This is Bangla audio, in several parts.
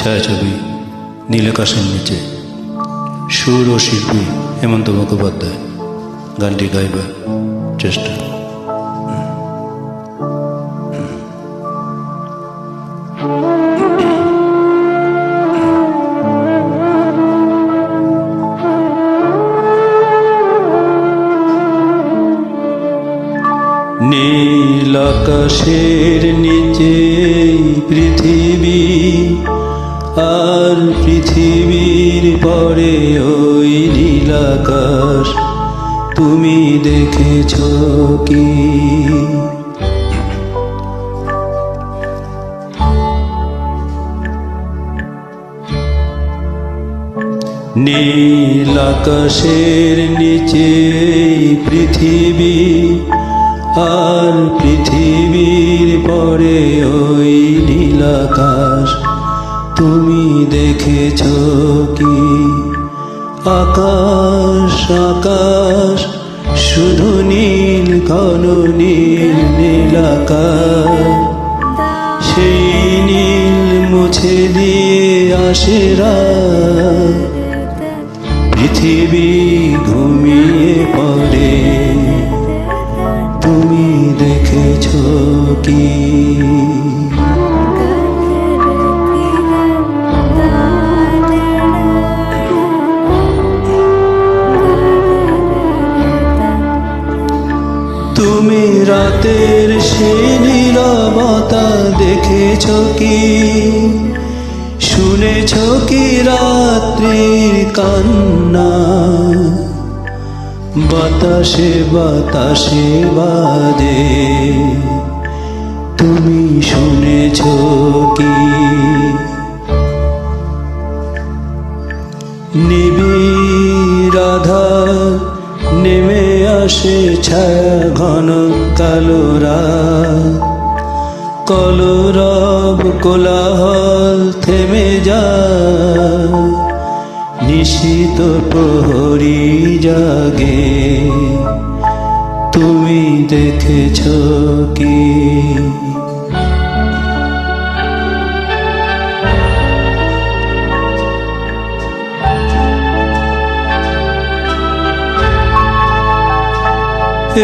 ছায়াছবি নীল আকাশের নিচে। সুর ও শিল্পী হেমন্ত মুখোপাধ্যায়। গানটি গাইবার চেষ্টা। নীল আকাশের নিচে পৃথিবী, আর পৃথিবীর পরে ওই নীল আকাশ তুমি দেখেছ কি? নীল আকাশের নিচে পৃথিবী, আর পৃথিবীর পরে ওই নীল আকাশ তুমি দেখেছ কি? আকাশ আকাশ শুধু নীল, ঘন নীল নীল আকাশ। সেই নীল মুছে দিয়ে আসে রাত, পৃথিবী ঘুমিয়ে পড়ে, তুমি দেখেছ কি? তুমি রাতের সেই নীরবতা দেখেছ কি? শুনেছ কি রাত্রির কান্না? বাতাসে বাতাসে বাজে, তুমি শুনেছ কি? নিবিড় আধার নেমে আসে, ছায়া ঘন কালো রাত, কলরব কোলাহল থেমে যায়, নিশীত প্রহরী জাগে, তুমি দেখেছ কি?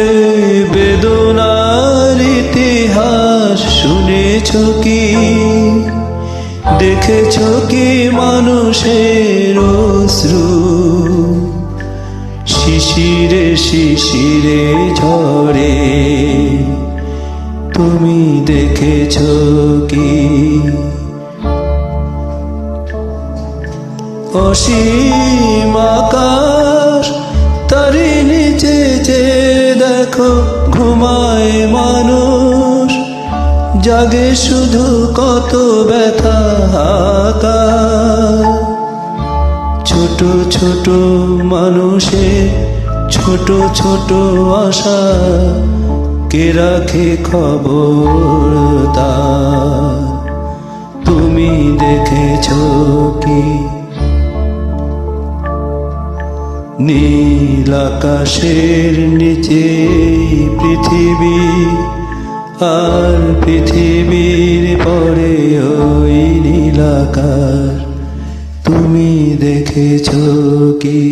এই বেদনার ইতিহাস শুনেছ কি? দেখেছ কি মানুষের অশ্রু শিশিরে শিশিরে ঝরে, তুমি দেখেছ কি? অসীম আকাশ তারি নিচে দেখো, ঘুমায় মানুষ, জাগে শুধু কত ব্যথা হাহাকার। ছোট ছোট মানুষের ছোট ছোট আশা, কে রাখে খবর তার, তুমি দেখেছ কি? নীল আকাশের নিচে পৃথিবী, আর পৃথিবীর পরে ওই নীল আকাশ তুমি দেখেছ কি?